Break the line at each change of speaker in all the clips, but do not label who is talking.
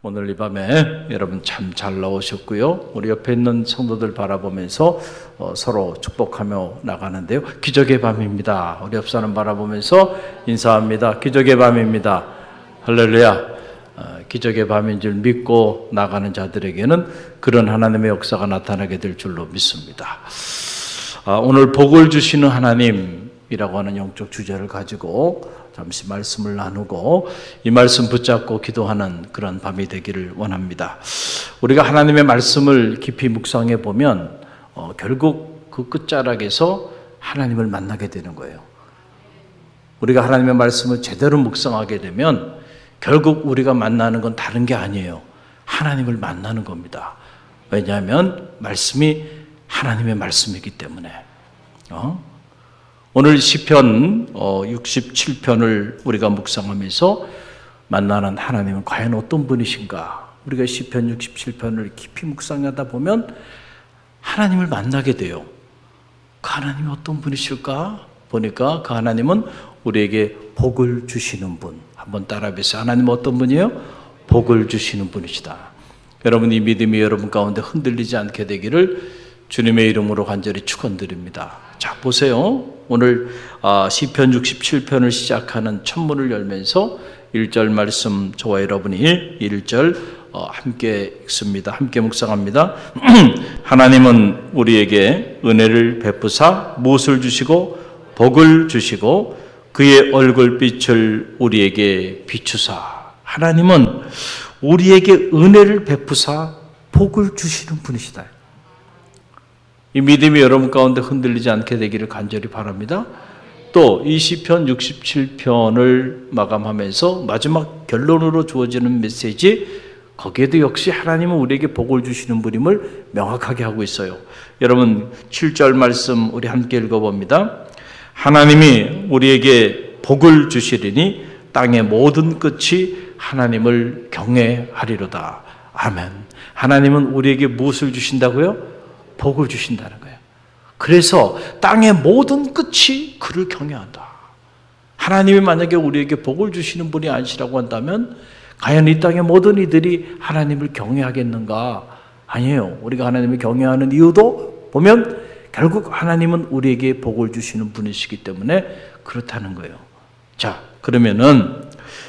오늘 이 밤에 여러분 참 잘 나오셨고요. 우리 옆에 있는 성도들 바라보면서 서로 축복하며 나가는데요. 기적의 밤입니다. 우리 옆 사람 바라보면서 인사합니다. 기적의 밤입니다. 할렐루야. 기적의 밤인 줄 믿고 나가는 자들에게는 그런 하나님의 역사가 나타나게 될 줄로 믿습니다. 오늘 복을 주시는 하나님이라고 하는 영적 주제를 가지고 잠시 말씀을 나누고 이 말씀 붙잡고 기도하는 그런 밤이 되기를 원합니다. 우리가 하나님의 말씀을 깊이 묵상해 보면 결국 그 끝자락에서 하나님을 만나게 되는 거예요. 우리가 하나님의 말씀을 제대로 묵상하게 되면 결국 우리가 만나는 건 다른 게 아니에요. 하나님을 만나는 겁니다. 왜냐하면 말씀이 하나님의 말씀이기 때문에. 오늘 시편 67편을 우리가 묵상하면서 만나는 하나님은 과연 어떤 분이신가? 우리가 시편 67편을 깊이 묵상하다 보면 하나님을 만나게 돼요. 그 하나님이 어떤 분이실까? 보니까 그 하나님은 우리에게 복을 주시는 분. 한번 따라해보세요. 하나님은 어떤 분이에요? 복을 주시는 분이시다. 여러분, 이 믿음이 여러분 가운데 흔들리지 않게 되기를 주님의 이름으로 간절히 축원드립니다. 자, 보세요. 오늘 시편 67편을 시작하는 첫문을 열면서 1절 말씀 저와 여러분이 1절 함께 읽습니다. 함께 묵상합니다. 하나님은 우리에게 은혜를 베푸사 무엇을 주시고 복을 주시고 그의 얼굴빛을 우리에게 비추사. 하나님은 우리에게 은혜를 베푸사 복을 주시는 분이시다. 이 믿음이 여러분 가운데 흔들리지 않게 되기를 간절히 바랍니다. 또 이 시편 67편을 마감하면서 마지막 결론으로 주어지는 메시지, 거기에도 역시 하나님은 우리에게 복을 주시는 분임을 명확하게 하고 있어요. 여러분 7절 말씀 우리 함께 읽어봅니다. 하나님이 우리에게 복을 주시리니 땅의 모든 끝이 하나님을 경외하리로다. 아멘. 하나님은 우리에게 무엇을 주신다고요? 복을 주신다는 거예요. 그래서 땅의 모든 끝이 그를 경외한다. 하나님이 만약에 우리에게 복을 주시는 분이 아니시라고 한다면 과연 이 땅의 모든 이들이 하나님을 경외하겠는가? 아니에요. 우리가 하나님을 경외하는 이유도 보면 결국 하나님은 우리에게 복을 주시는 분이시기 때문에 그렇다는 거예요. 자, 그러면은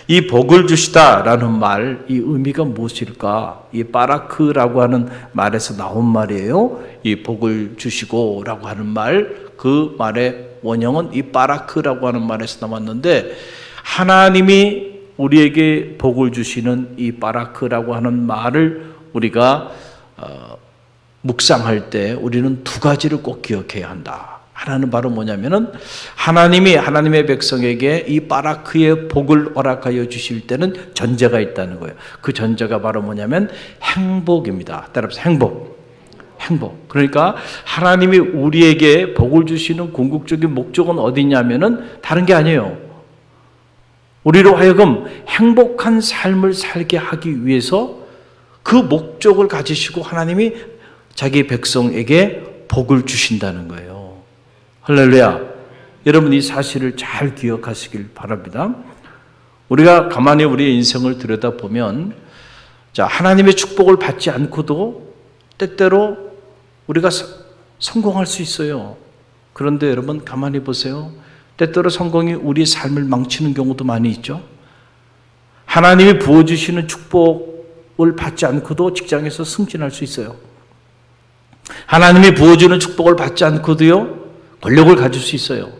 이 복을 주시다라는 말, 이 의미가 무엇일까? 이 바라크라고 하는 말에서 나온 말이에요. 이 복을 주시고라고 하는 말, 그 말의 원형은 이 바라크라고 하는 말에서 나왔는데, 하나님이 우리에게 복을 주시는 이 바라크라고 하는 말을 우리가 묵상할 때 우리는 두 가지를 꼭 기억해야 한다. 하나는 바로 뭐냐면은 하나님이 하나님의 백성에게 이 바라크의 복을 허락하여 주실 때는 전제가 있다는 거예요. 그 전제가 바로 뭐냐면 행복입니다. 따라서 행복. 그러니까 하나님이 우리에게 복을 주시는 궁극적인 목적은 어디냐면은 다른 게 아니에요. 우리로 하여금 행복한 삶을 살게 하기 위해서 그 목적을 가지시고 하나님이 자기 백성에게 복을 주신다는 거예요. 할렐루야. 여러분 이 사실을 잘 기억하시길 바랍니다. 우리가 가만히 우리의 인생을 들여다보면 하나님의 축복을 받지 않고도 때때로 우리가 성공할 수 있어요. 그런데 여러분 가만히 보세요. 때때로 성공이 우리의 삶을 망치는 경우도 많이 있죠. 하나님이 부어주시는 축복을 받지 않고도 직장에서 승진할 수 있어요. 하나님이 부어주는 축복을 받지 않고도요, 권력을 가질 수 있어요.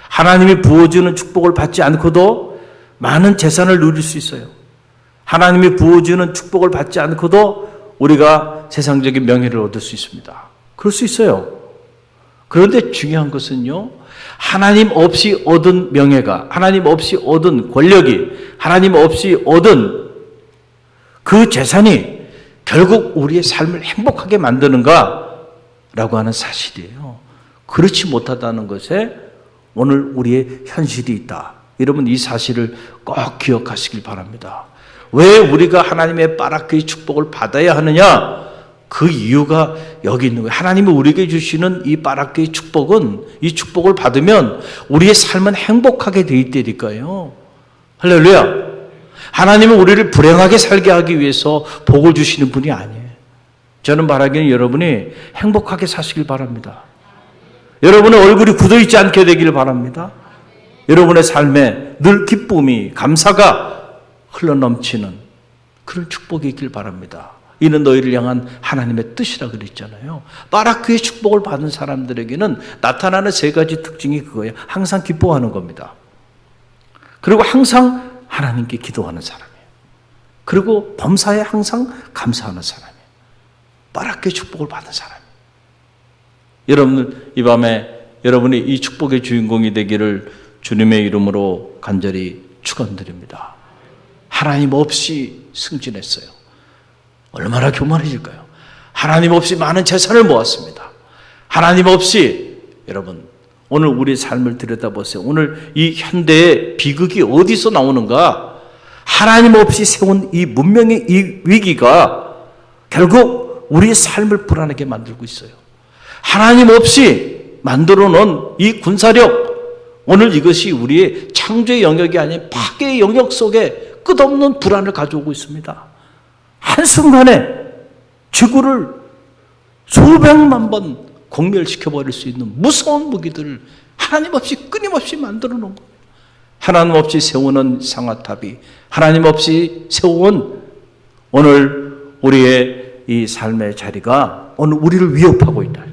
하나님이 부어주는 축복을 받지 않고도 많은 재산을 누릴 수 있어요. 하나님이 부어주는 축복을 받지 않고도 우리가 세상적인 명예를 얻을 수 있습니다. 그럴 수 있어요. 그런데 중요한 것은요, 하나님 없이 얻은 명예가, 하나님 없이 얻은 권력이, 하나님 없이 얻은 그 재산이 결국 우리의 삶을 행복하게 만드는가라고 하는 사실이에요. 그렇지 못하다는 것에 오늘 우리의 현실이 있다. 여러분 이 사실을 꼭 기억하시길 바랍니다. 왜 우리가 하나님의 바라크의 축복을 받아야 하느냐? 그 이유가 여기 있는 거예요. 하나님이 우리에게 주시는 이 바라크의 축복은, 이 축복을 받으면 우리의 삶은 행복하게 돼 있다니까요. 할렐루야. 하나님은 우리를 불행하게 살게 하기 위해서 복을 주시는 분이 아니에요. 저는 바라기는 여러분이 행복하게 사시길 바랍니다. 여러분의 얼굴이 굳어있지 않게 되기를 바랍니다. 여러분의 삶에 늘 기쁨이, 감사가 흘러넘치는 그런 축복이 있길 바랍니다. 이는 너희를 향한 하나님의 뜻이라 그랬잖아요. 바라크의 축복을 받은 사람들에게는 나타나는 세 가지 특징이 그거예요. 항상 기뻐하는 겁니다. 그리고 항상 하나님께 기도하는 사람이에요. 그리고 범사에 항상 감사하는 사람이에요. 바라크의 축복을 받은 사람이에요. 여러분, 이 밤에 여러분이 이 축복의 주인공이 되기를 주님의 이름으로 간절히 축원드립니다. 하나님 없이 승진했어요. 얼마나 교만해질까요? 하나님 없이 많은 재산을 모았습니다. 하나님 없이, 여러분, 오늘 우리 삶을 들여다보세요. 오늘 이 현대의 비극이 어디서 나오는가? 하나님 없이 세운 이 문명의 이 위기가 결국 우리의 삶을 불안하게 만들고 있어요. 하나님 없이 만들어 놓은 이 군사력, 오늘 이것이 우리의 창조의 영역이 아닌 파괴의 영역 속에 끝없는 불안을 가져오고 있습니다. 한순간에 지구를 수백만 번 공멸시켜버릴 수 있는 무서운 무기들을 하나님 없이 끊임없이 만들어 놓은 거예요. 하나님 없이 세우는 상아탑이, 하나님 없이 세운 오늘 우리의 이 삶의 자리가 오늘 우리를 위협하고 있다.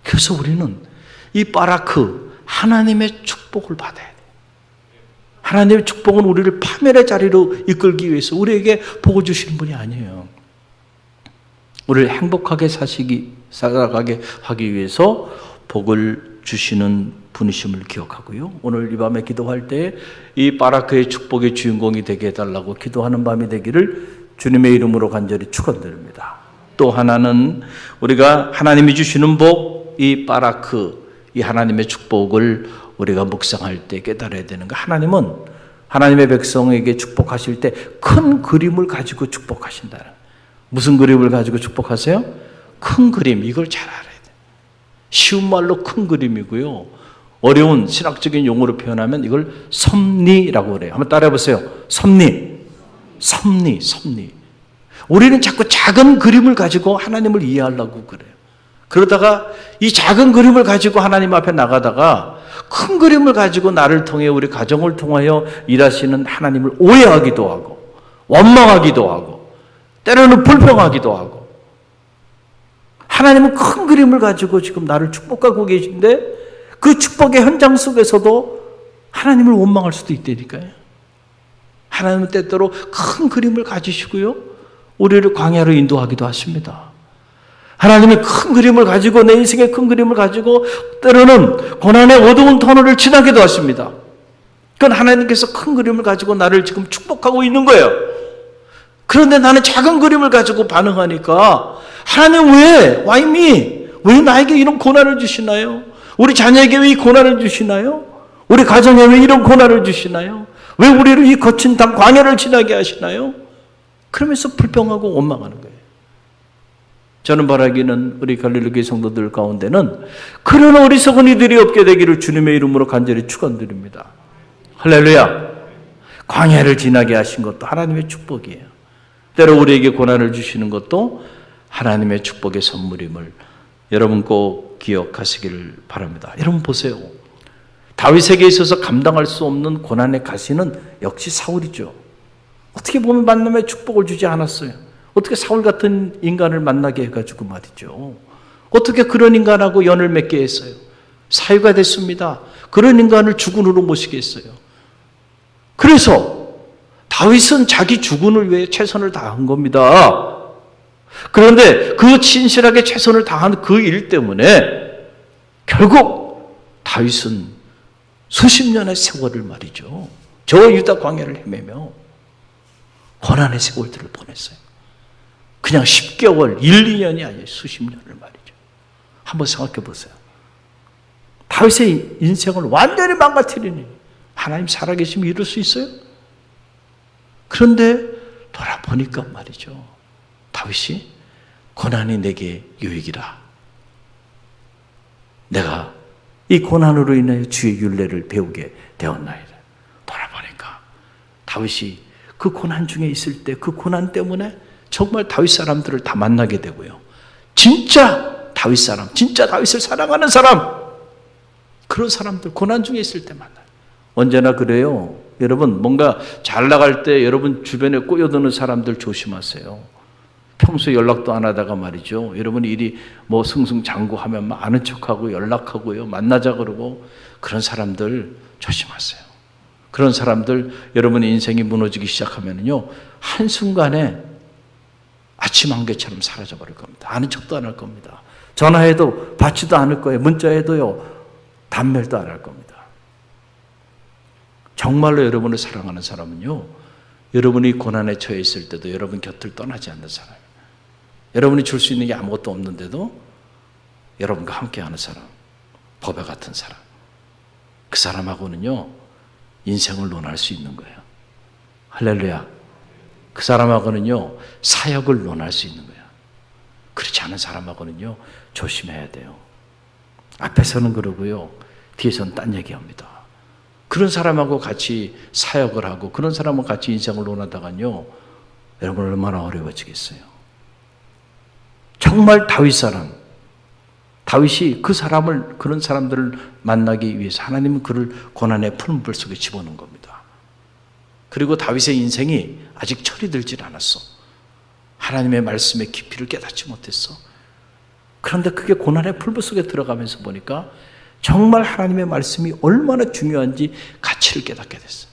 그래서 우리는 이 바라크, 하나님의 축복을 받아야 돼요. 하나님의 축복은 우리를 파멸의 자리로 이끌기 위해서 우리에게 복을 주시는 분이 아니에요. 우리를 행복하게 살아가게 하기 위해서 복을 주시는 분이심을 기억하고요. 오늘 이 밤에 기도할 때 이 바라크의 축복의 주인공이 되게 해달라고 기도하는 밤이 되기를 주님의 이름으로 간절히 축원드립니다. 또 하나는 우리가 하나님이 주시는 복, 이 바라크, 이 하나님의 축복을 우리가 묵상할 때 깨달아야 되는 거. 하나님은 하나님의 백성에게 축복하실 때 큰 그림을 가지고 축복하신다는. 무슨 그림을 가지고 축복하세요? 큰 그림, 이걸 잘 알아야 돼요. 쉬운 말로 큰 그림이고요. 어려운 신학적인 용어로 표현하면 이걸 섭리라고 그래요. 한번 따라해 보세요. 섭리. 우리는 자꾸 작은 그림을 가지고 하나님을 이해하려고 그래요. 그러다가 이 작은 그림을 가지고 하나님 앞에 나가다가 큰 그림을 가지고 나를 통해 우리 가정을 통하여 일하시는 하나님을 오해하기도 하고 원망하기도 하고 때로는 불평하기도 하고. 하나님은 큰 그림을 가지고 지금 나를 축복하고 계신데 그 축복의 현장 속에서도 하나님을 원망할 수도 있다니까요. 하나님은 때때로 큰 그림을 가지시고요, 우리를 광야로 인도하기도 하십니다. 하나님이 큰 그림을 가지고, 내 인생의 큰 그림을 가지고 때로는 고난의 어두운 터널을 지나기도 하십니다. 그건 하나님께서 큰 그림을 가지고 나를 지금 축복하고 있는 거예요. 그런데 나는 작은 그림을 가지고 반응하니까 하나님 왜? Why me? 왜 나에게 이런 고난을 주시나요? 우리 자녀에게 왜 이 고난을 주시나요? 우리 가정에 왜 이런 고난을 주시나요? 왜 우리를 이 거친 땅 광야를 지나게 하시나요? 그러면서 불평하고 원망하는 거예요. 저는 바라기는 우리 갈릴리 성도들 가운데는 그런 어리석은 이들이 없게 되기를 주님의 이름으로 간절히 축원드립니다. 할렐루야. 광야를 지나게 하신 것도 하나님의 축복이에요. 때로 우리에게 고난을 주시는 것도 하나님의 축복의 선물임을 여러분 꼭 기억하시기를 바랍니다. 여러분 보세요. 다윗에게 있어서 감당할 수 없는 고난의 가시는 역시 사울이죠. 어떻게 보면 만남의 축복을 주지 않았어요. 어떻게 사울 같은 인간을 만나게 해가지고 말이죠. 어떻게 그런 인간하고 연을 맺게 했어요. 사유가 됐습니다. 그런 인간을 주군으로 모시게 했어요. 그래서 다윗은 자기 주군을 위해 최선을 다한 겁니다. 그런데 그 진실하게 최선을 다한 그 일 때문에 결국 다윗은 수십 년의 세월을 말이죠, 저 유다 광야를 헤매며 고난의 세월들을 보냈어요. 그냥 10개월, 1, 2년이 아니에요. 수십 년을 말이죠. 한번 생각해 보세요. 다윗의 인생을 완전히 망가뜨리니 하나님 살아계시면 이룰 수 있어요? 그런데 돌아보니까 말이죠, 다윗이 고난이 내게 유익이라. 내가 이 고난으로 인하여 주의 율례를 배우게 되었나이다. 돌아보니까 다윗이 그 고난 중에 있을 때 그 고난 때문에 정말 다윗 사람들을 다 만나게 되고요. 진짜 다윗 사람, 진짜 다윗을 사랑하는 사람, 그런 사람들 고난 중에 있을 때 만나요. 언제나 그래요. 여러분, 뭔가 잘 나갈 때 여러분 주변에 꼬여드는 사람들 조심하세요. 평소에 연락도 안 하다가 말이죠. 여러분 일이 뭐 승승장구하면 막 아는 척하고 연락하고요. 만나자 그러고, 그런 사람들 조심하세요. 그런 사람들 여러분의 인생이 무너지기 시작하면요, 한순간에 아침 안개처럼 사라져버릴 겁니다. 아는 척도 안 할 겁니다. 전화해도 받지도 않을 거예요. 문자해도요, 단말도 안 할 겁니다. 정말로 여러분을 사랑하는 사람은요, 여러분이 고난에 처해 있을 때도 여러분 곁을 떠나지 않는 사람이에요. 여러분이 줄 수 있는 게 아무것도 없는데도 여러분과 함께하는 사람, 법에 같은 사람, 그 사람하고는요 인생을 논할 수 있는 거예요. 할렐루야. 그 사람하고는요 사역을 논할 수 있는 거예요. 그렇지 않은 사람하고는요 조심해야 돼요. 앞에서는 그러고요, 뒤에서는 딴 얘기합니다. 그런 사람하고 같이 사역을 하고 그런 사람하고 같이 인생을 논하다가요, 여러분 얼마나 어려워지겠어요. 정말 다윗 사람, 다윗이 그 사람을, 그런 사람들을 만나기 위해서 하나님은 그를 고난의 푸른 불 속에 집어넣은 겁니다. 그리고 다윗의 인생이 아직 철이 들질 않았어. 하나님의 말씀의 깊이를 깨닫지 못했어. 그런데 그게 고난의 풀불 속에 들어가면서 보니까 정말 하나님의 말씀이 얼마나 중요한지 가치를 깨닫게 됐어.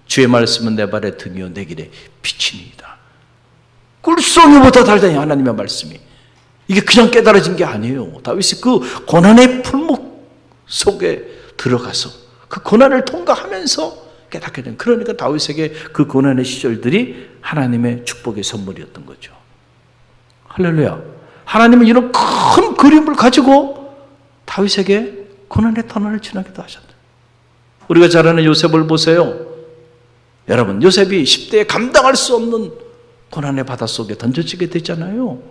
주의 말씀은 내 발의 등이요 내 길의 빛이니이다. 꿀송이보다 달다니 하나님의 말씀이. 이게 그냥 깨달아진 게 아니에요. 다윗이 그 고난의 풀목 속에 들어가서 그 고난을 통과하면서 깨닫게 된, 그러니까 다윗에게 그 고난의 시절들이 하나님의 축복의 선물이었던 거죠. 할렐루야. 하나님은 이런 큰 그림을 가지고 다윗에게 고난의 터널을 지나기도 하셨다. 우리가 잘 아는 요셉을 보세요. 여러분, 요셉이 10대에 감당할 수 없는 고난의 바닷속에 던져지게 되잖아요.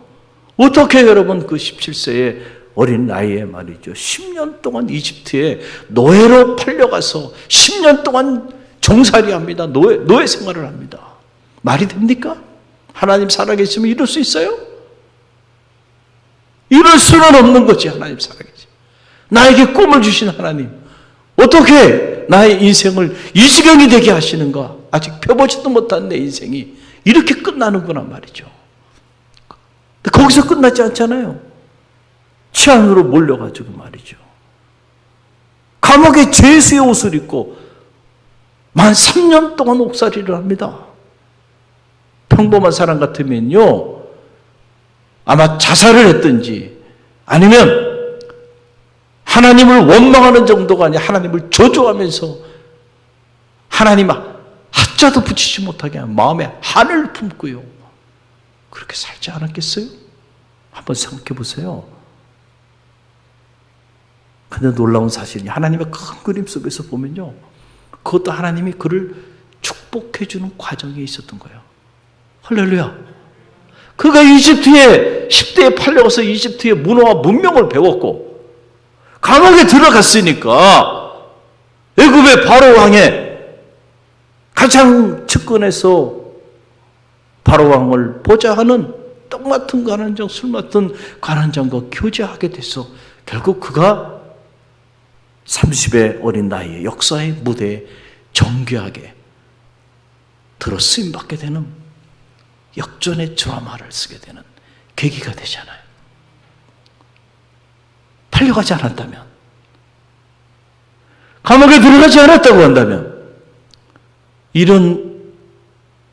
어떻게 여러분 그 17세의 어린 나이에 말이죠, 10년 동안 이집트에 노예로 팔려가서 10년 동안 종살이 합니다. 노예 생활을 합니다. 말이 됩니까? 하나님 살아계시면 이럴 수 있어요? 이럴 수는 없는 거지. 하나님 살아계시, 나에게 꿈을 주신 하나님, 어떻게 나의 인생을 이 지경이 되게 하시는가? 아직 펴보지도 못한 내 인생이 이렇게 끝나는구나 말이죠. 거기서 끝나지 않잖아요. 치안으로 몰려가지고 말이죠, 감옥에 죄수의 옷을 입고 만 3년 동안 옥살이를 합니다. 평범한 사람 같으면요 아마 자살을 했든지 아니면 하나님을 원망하는 정도가 아니라 하나님을 저주하면서 하나님 하자도 붙이지 못하게 하는 마음에 한을 품고요, 그렇게 살지 않았겠어요? 한번 생각해 보세요. 근데 놀라운 사실이 하나님의 큰 그림 속에서 보면요, 그것도 하나님이 그를 축복해 주는 과정에 있었던 거예요. 할렐루야. 그가 이집트에 10대에 팔려가서 이집트의 문화와 문명을 배웠고 감옥에 들어갔으니까 애굽의 바로 왕의 가장 측근에서 바로 왕을 보자 하는 떡 맡은 관원장, 술 맡은 관원장과 교제하게 돼서 결국 그가 30의 어린 나이에 역사의 무대에 정교하게 들어 쓰임받게 되는 역전의 드라마를 쓰게 되는 계기가 되잖아요. 팔려가지 않았다면, 감옥에 들어가지 않았다고 한다면 이런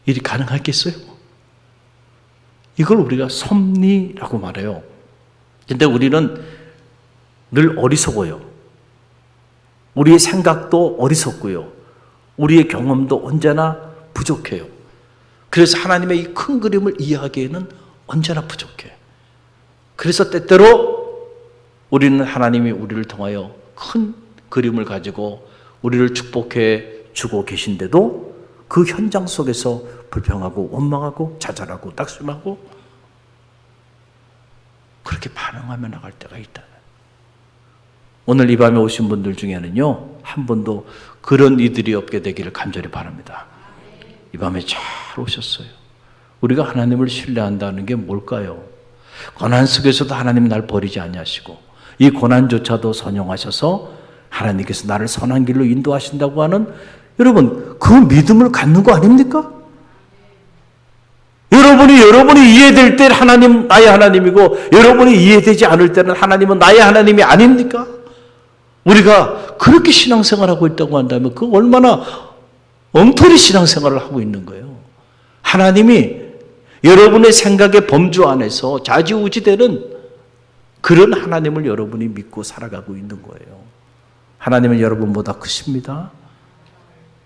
일이 가능하겠어요? 이걸 우리가 섭리라고 말해요. 근데 우리는 늘 어리석어요. 우리의 생각도 어리석고요, 우리의 경험도 언제나 부족해요. 그래서 하나님의 이 큰 그림을 이해하기에는 언제나 부족해. 그래서 때때로 우리는 하나님이 우리를 통하여 큰 그림을 가지고 우리를 축복해 주고 계신데도 그 현장 속에서 불평하고 원망하고 자잘하고 낙심하고 그렇게 반응하며 나갈 때가 있다. 오늘 이 밤에 오신 분들 중에는요, 한 분도 그런 이들이 없게 되기를 간절히 바랍니다. 이 밤에 잘 오셨어요. 우리가 하나님을 신뢰한다는 게 뭘까요? 고난 속에서도 하나님 날 버리지 아니하시고 이 고난조차도 선용하셔서 하나님께서 나를 선한 길로 인도하신다고 하는, 여러분, 그 믿음을 갖는 거 아닙니까? 여러분이 이해될 때 하나님 나의 하나님이고 여러분이 이해되지 않을 때는 하나님은 나의 하나님이 아닙니까? 우리가 그렇게 신앙생활하고 있다고 한다면 그 얼마나 엉터리 신앙생활을 하고 있는 거예요. 하나님이 여러분의 생각의 범주 안에서 좌지우지되는 그런 하나님을 여러분이 믿고 살아가고 있는 거예요. 하나님은 여러분보다 크십니다.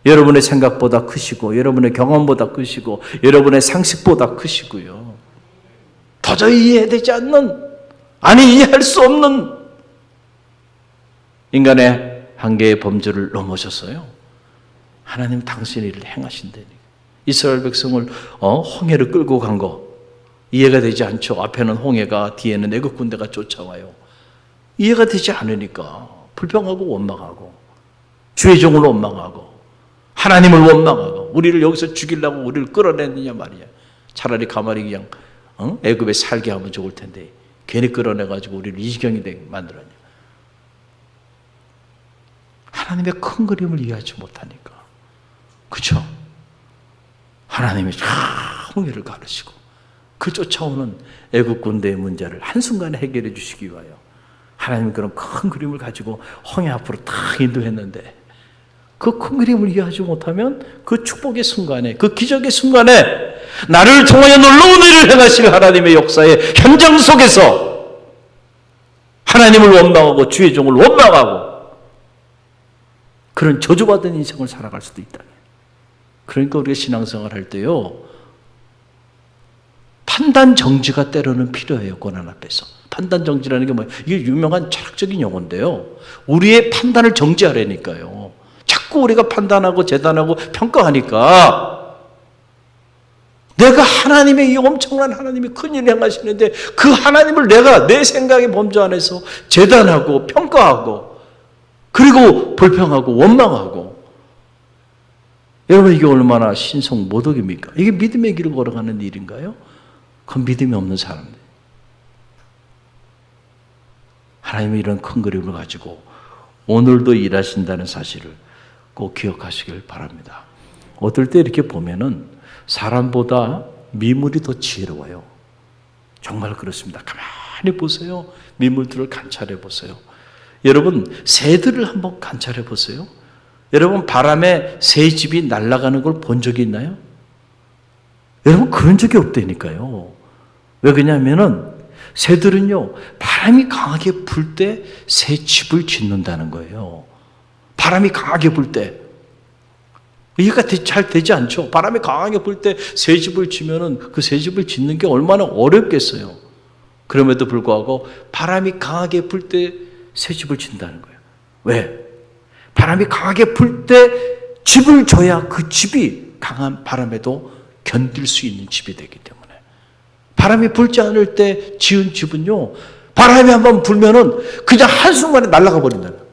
여러분의 생각보다 크시고 여러분의 경험보다 크시고 여러분의 상식보다 크시고요. 도저히 이해되지 않는, 아니 이해할 수 없는 인간의 한계의 범주를 넘으셨어요. 하나님 당신의 일을 행하신다니. 이스라엘 백성을 홍해를 끌고 간 거 이해가 되지 않죠. 앞에는 홍해가, 뒤에는 애국 군대가 쫓아와요. 이해가 되지 않으니까 불평하고 원망하고 주의 종을 원망하고 하나님을 원망하고 우리를 여기서 죽이려고 우리를 끌어내느냐 말이야. 차라리 가만히 그냥 애굽에 살게 하면 좋을 텐데 괜히 끌어내가지고 우리를 이 지경이 되게 만들었냐. 하나님의 큰 그림을 이해하지 못하니까. 그렇죠? 하나님이 홍해를 가르시고 그 쫓아오는 애국 군대의 문제를 한순간에 해결해 주시기 위하여 하나님은 그런 큰 그림을 가지고 홍해 앞으로 탁 인도했는데, 그 큰 그림을 이해하지 못하면 그 축복의 순간에, 그 기적의 순간에 나를 통하여 놀라운 일을 행하실 하나님의 역사의 현장 속에서 하나님을 원망하고 주의 종을 원망하고 그런 저주받은 인생을 살아갈 수도 있다. 그러니까 우리가 신앙생활 할 때요, 판단 정지가 때로는 필요해요. 고난 앞에서. 판단 정지라는 게 뭐예요? 이게 유명한 철학적인 용어인데요, 우리의 판단을 정지하려니까요. 자꾸 우리가 판단하고 재단하고 평가하니까 내가 하나님의 이 엄청난 하나님이 큰일을 행하시는데 그 하나님을 내가 내 생각의 범주 안에서 재단하고 평가하고 그리고 불평하고 원망하고, 여러분 이게 얼마나 신성 모독입니까? 이게 믿음의 길을 걸어가는 일인가요? 그건 믿음이 없는 사람들. 하나님이 이런 큰 그림을 가지고 오늘도 일하신다는 사실을 꼭 기억하시길 바랍니다. 어떨 때 이렇게 보면은 사람보다 미물이 더 지혜로워요. 정말 그렇습니다. 가만히 보세요. 미물들을 관찰해 보세요. 여러분 새들을 한번 관찰해 보세요. 여러분 바람에 새집이 날아가는 걸 본 적이 있나요? 여러분 그런 적이 없다니까요. 왜 그러냐면은 새들은요 바람이 강하게 불 때 새 집을 짓는다는 거예요. 바람이 강하게 불 때. 이해가 잘 되지 않죠. 바람이 강하게 불 때 새 집을 지면은 그 새 집을 짓는 게 얼마나 어렵겠어요. 그럼에도 불구하고 바람이 강하게 불 때 새 집을 짓는다는 거예요. 왜? 바람이 강하게 불 때 집을 줘야 그 집이 강한 바람에도 견딜 수 있는 집이 되기 때문에. 바람이 불지 않을 때 지은 집은요, 바람이 한번 불면은 그냥 한순간에 날아가 버린다는 거예요.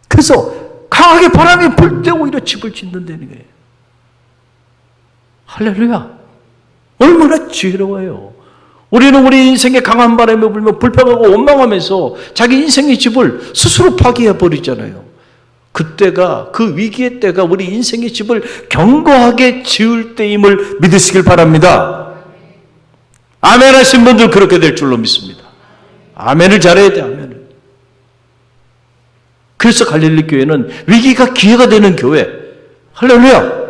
그래서 강하게 바람이 불 때 오히려 집을 짓는다는 거예요. 할렐루야. 얼마나 지혜로워요. 우리는 우리 인생에 강한 바람이 불면 불평하고 원망하면서 자기 인생의 집을 스스로 파괴해 버리잖아요. 그때가, 그 위기의 때가 우리 인생의 집을 견고하게 지을 때임을 믿으시길 바랍니다. 아멘 하신 분들 그렇게 될 줄로 믿습니다. 아멘을 잘해야 돼, 아멘을. 그래서 갈릴리 교회는 위기가 기회가 되는 교회. 할렐루야.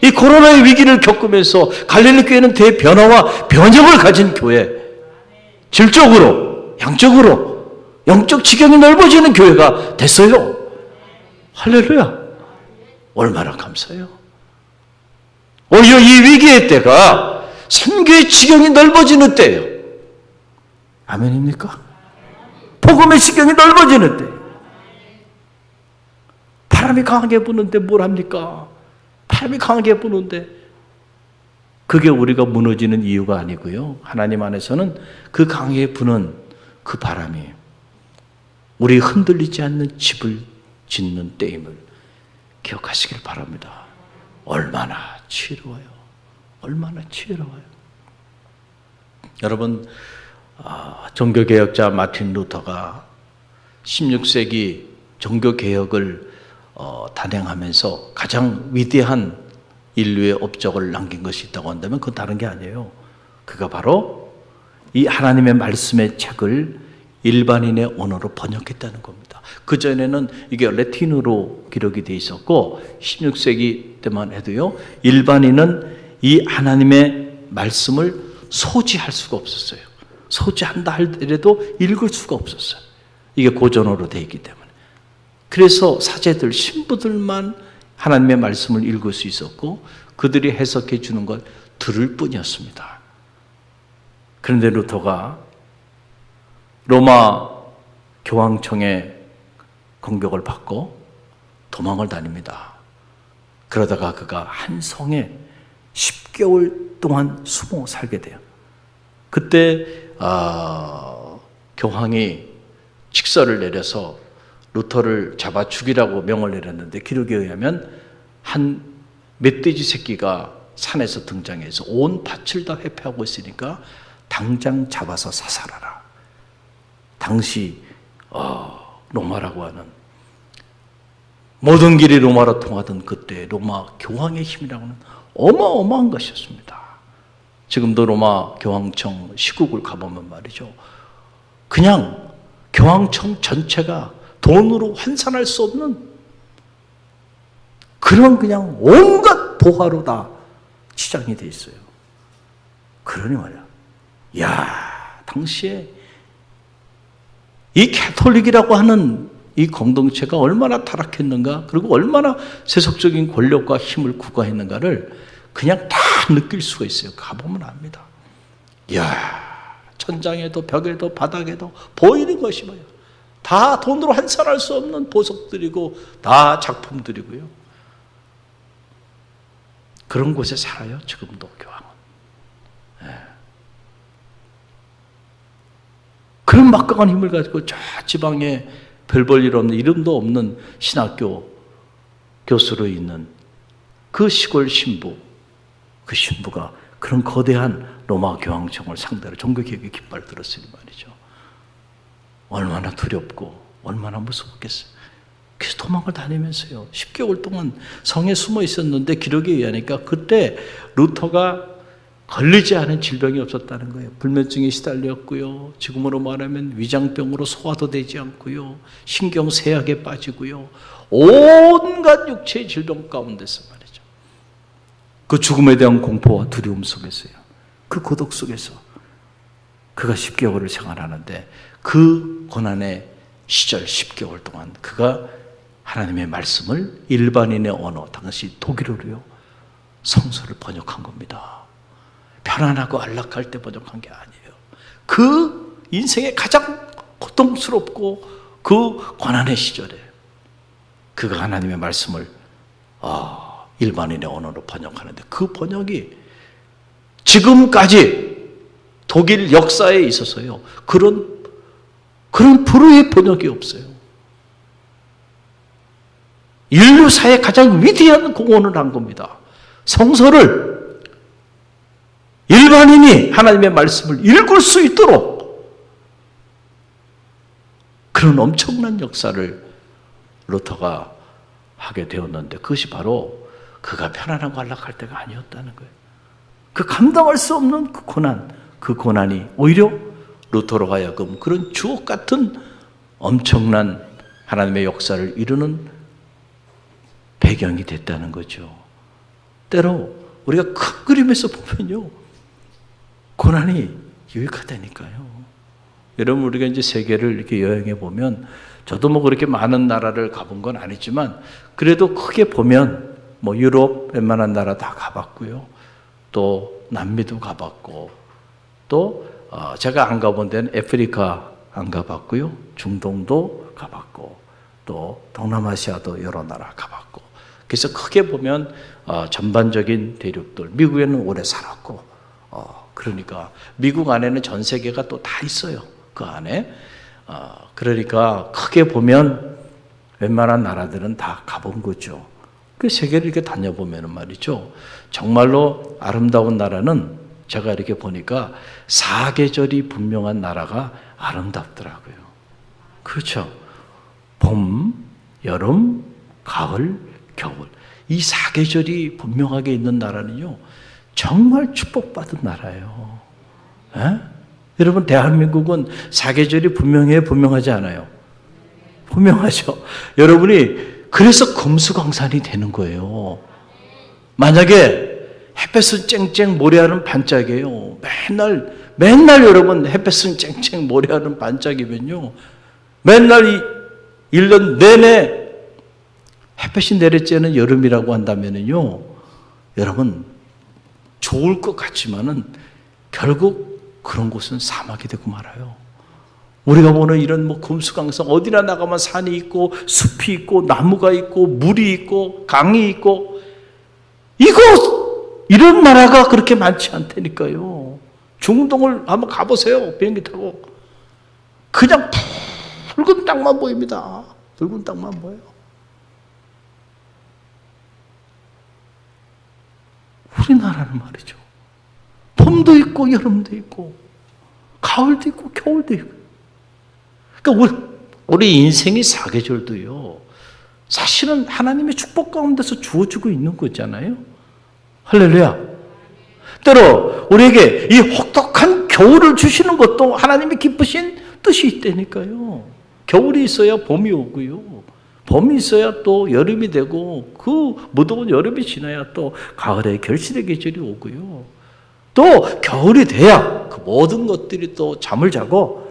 이 코로나의 위기를 겪으면서 갈릴리 교회는 대변화와 변혁을 가진 교회. 질적으로, 양적으로, 영적 지경이 넓어지는 교회가 됐어요. 할렐루야. 얼마나 감사해요. 오히려 이 위기의 때가 선교의 지경이 넓어지는 때예요. 아멘입니까? 복음의 지경이 넓어지는 때. 바람이 강하게 부는데 뭘 합니까? 바람이 강하게 부는데 그게 우리가 무너지는 이유가 아니고요. 하나님 안에서는 그 강하게 부는 그 바람이 우리 흔들리지 않는 집을 짓는 때임을 기억하시길 바랍니다. 얼마나 지혜로워요. 얼마나 지혜로워요. 여러분, 종교개혁자 마틴 루터가 16세기 종교개혁을 단행하면서 가장 위대한 인류의 업적을 남긴 것이 있다고 한다면 그건 다른 게 아니에요. 그가 바로 이 하나님의 말씀의 책을 일반인의 언어로 번역했다는 겁니다. 그전에는 이게 라틴어로 기록이 돼 있었고 16세기 때만 해도요, 일반인은 이 하나님의 말씀을 소지할 수가 없었어요. 소지한다 할지라도 읽을 수가 없었어요. 이게 고전어로 되어 있기 때문에. 그래서 사제들, 신부들만 하나님의 말씀을 읽을 수 있었고 그들이 해석해 주는 걸 들을 뿐이었습니다. 그런데 루터가 로마 교황청의 공격을 받고 도망을 다닙니다. 그러다가 그가 한 성에 10개월 동안 숨어 살게 돼요. 그때 교황이 직서를 내려서 루터를 잡아 죽이라고 명을 내렸는데 기록에 의하면 한 멧돼지 새끼가 산에서 등장해서 온 밭을 다 회피하고 있으니까 당장 잡아서 사살하라. 당시 로마라고 하는 모든 길이 로마로 통하던 그때 로마 교황의 힘이라고는 어마어마한 것이었습니다. 지금도 로마 교황청 시국을 가보면 말이죠, 그냥 교황청 전체가 돈으로 환산할 수 없는 그런 그냥 온갖 보화로 다 치장이 돼 있어요. 그러니 말이야, 야, 당시에 이 캐톨릭이라고 하는 이 공동체가 얼마나 타락했는가, 그리고 얼마나 세속적인 권력과 힘을 구가했는가를 그냥 다 느낄 수가 있어요. 가보면 압니다. 이야, 천장에도 벽에도 바닥에도 보이는 것이 뭐예요? 다 돈으로 환산할 수 없는 보석들이고 다 작품들이고요. 그런 곳에 살아요, 지금도 교황은. 그런 막강한 힘을 가지고 저 지방에 별 볼 일 없는, 이름도 없는 신학교 교수로 있는 그 시골 신부, 그 신부가 그런 거대한 로마 교황청을 상대로 종교개혁의 깃발을 들었으니 말이죠. 얼마나 두렵고 얼마나 무서웠겠어요. 그래서 도망을 다니면서요, 10개월 동안 성에 숨어 있었는데 기록에 의하니까 그때 루터가 걸리지 않은 질병이 없었다는 거예요. 불면증에 시달렸고요, 지금으로 말하면 위장병으로 소화도 되지 않고요, 신경쇠약에 빠지고요, 온갖 육체의 질병 가운데서 말이죠. 그 죽음에 대한 공포와 두려움 속에서요, 그 고독 속에서 그가 10개월을 생활하는데 그 고난의 시절 10개월 동안 그가 하나님의 말씀을 일반인의 언어, 당시 독일어로요, 성서를 번역한 겁니다. 편안하고 안락할 때 번역한 게 아니에요. 그 인생의 가장 고통스럽고 그 고난의 시절에 그가 하나님의 말씀을 일반인의 언어로 번역하는데 그 번역이 지금까지 독일 역사에 있어서요, 그런 불후의 번역이 없어요. 인류사의 가장 위대한 공헌을 한 겁니다. 성서를 일반인이 하나님의 말씀을 읽을 수 있도록 그런 엄청난 역사를 루터가 하게 되었는데 그것이 바로 그가 편안하고 안락할 때가 아니었다는 거예요. 그 감당할 수 없는 그 고난이 오히려 루터로 하여금 그런 주옥 같은 엄청난 하나님의 역사를 이루는 배경이 됐다는 거죠. 때로 우리가 큰 그림에서 보면요, 고난이 유익하다니까요. 여러분, 우리가 이제 세계를 이렇게 여행해 보면, 저도 뭐 그렇게 많은 나라를 가본 건 아니지만 그래도 크게 보면 뭐 유럽 웬만한 나라 다 가봤고요, 또 남미도 가봤고, 또 제가 안 가본 데는 아프리카 안 가봤고요, 중동도 가봤고, 또 동남아시아도 여러 나라 가봤고, 그래서 크게 보면 전반적인 대륙들, 미국에는 오래 살았고, 그러니까 미국 안에는 전 세계가 또 다 있어요. 그 안에 그러니까 크게 보면 웬만한 나라들은 다 가본 거죠. 그 세계를 이렇게 다녀보면 말이죠. 정말로 아름다운 나라는 제가 이렇게 보니까 사계절이 분명한 나라가 아름답더라고요. 그렇죠. 봄, 여름, 가을, 겨울. 이 사계절이 분명하게 있는 나라는요, 정말 축복받은 나라예요. 에? 여러분, 대한민국은 사계절이 분명해요? 분명하지 않아요? 분명하죠. 여러분이 그래서 금수강산이 되는 거예요. 만약에 햇볕은 쨍쨍 모래하는 반짝이에요. 맨날 여러분 햇볕은 쨍쨍 모래하는 반짝이면요, 맨날 1년 내내 햇볕이 내리쬐는 여름이라고 한다면요, 여러분 좋을 것 같지만은 결국 그런 곳은 사막이 되고 말아요. 우리가 보는 이런 금수강산, 어디나 나가면 산이 있고 숲이 있고 나무가 있고 물이 있고 강이 있고, 이런 나라가 그렇게 많지 않다니까요. 중동을 한번 가보세요. 비행기 타고 그냥 붉은 땅만 보입니다. 붉은 땅만 보여요. 우리나라는 말이죠, 봄도 있고 여름도 있고 가을도 있고 겨울도 있고. 그러니까 우리 인생이 사계절도요, 사실은 하나님의 축복 가운데서 주어지고 있는 거잖아요. 할렐루야. 때로 우리에게 이 혹독한 겨울을 주시는 것도 하나님이 기쁘신 뜻이 있다니까요. 겨울이 있어야 봄이 오고요, 봄이 있어야 또 여름이 되고, 그 무더운 여름이 지나야 또 가을에 결실의 계절이 오고요, 또 겨울이 돼야 그 모든 것들이 또 잠을 자고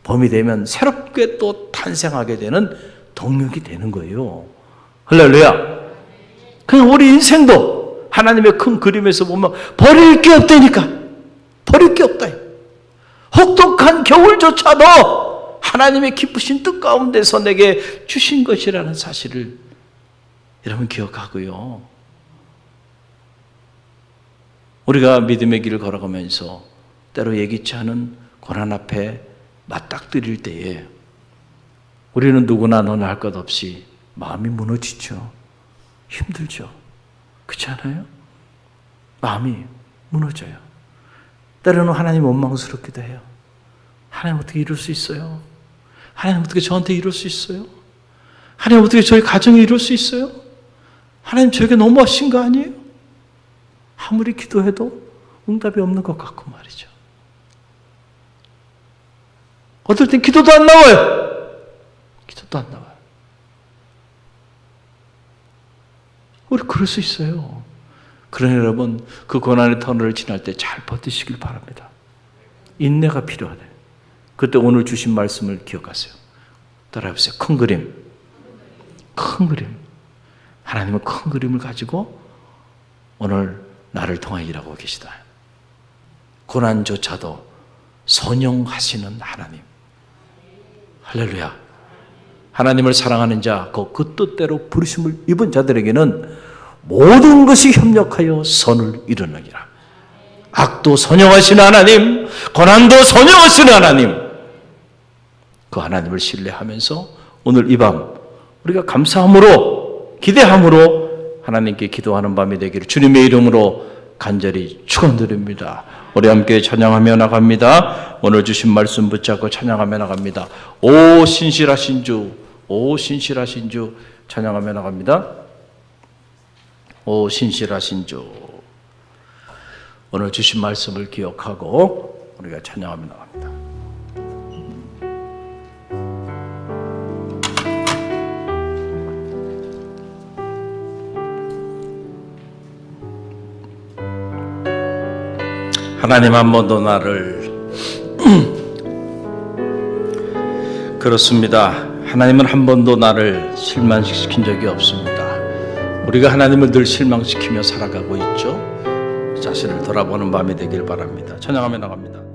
봄이 되면 새롭게 또 탄생하게 되는 동력이 되는 거예요. 할렐루야. 그냥 우리 인생도 하나님의 큰 그림에서 보면 버릴 게 없다니까. 버릴 게 없다. 혹독한 겨울조차도 하나님의 기쁘신 뜻 가운데서 내게 주신 것이라는 사실을 여러분 기억하고요, 우리가 믿음의 길을 걸어가면서 때로 예기치 않은 고난 앞에 맞닥뜨릴 때에 우리는 누구나 너나 할 것 없이 마음이 무너지죠. 힘들죠. 그렇지 않아요? 마음이 무너져요. 때로는 하나님 원망스럽기도 해요. 하나님 어떻게 이럴 수 있어요? 하나님 어떻게 저한테 이럴 수 있어요? 하나님 어떻게 저희 가정에 이럴 수 있어요? 하나님 저에게 너무하신 거 아니에요? 아무리 기도해도 응답이 없는 것 같고 말이죠. 어떨 땐 기도도 안 나와요. 기도도 안 나와요. 우리 그럴 수 있어요. 그러나 여러분, 그 고난의 터널을 지날 때 잘 버티시길 바랍니다. 인내가 필요하네. 그때 오늘 주신 말씀을 기억하세요. 따라해보세요. 큰 그림. 큰 그림. 하나님은 큰 그림을 가지고 오늘 나를 통하여 일하고 계시다. 고난조차도 선용하시는 하나님. 할렐루야. 하나님을 사랑하는 자, 그 뜻대로 부르심을 입은 자들에게는 모든 것이 협력하여 선을 이루느니라. 악도 선용하시는 하나님, 고난도 선용하시는 하나님, 그 하나님을 신뢰하면서 오늘 이 밤 우리가 감사함으로, 기대함으로 하나님께 기도하는 밤이 되기를 주님의 이름으로 간절히 축원드립니다. 우리 함께 찬양하며 나갑니다. 오늘 주신 말씀 붙잡고 찬양하며 나갑니다. 오 신실하신 주, 오 신실하신 주, 찬양하며 나갑니다. 오 신실하신 주. 오늘 주신 말씀을 기억하고 우리가 찬양하며 나갑니다. 하나님 한 번도 나를 그렇습니다. 하나님은 한 번도 나를 실망시킨 적이 없습니다. 우리가 하나님을 늘 실망시키며 살아가고 있죠. 자신을 돌아보는 밤이 되길 바랍니다. 찬양하며 나갑니다.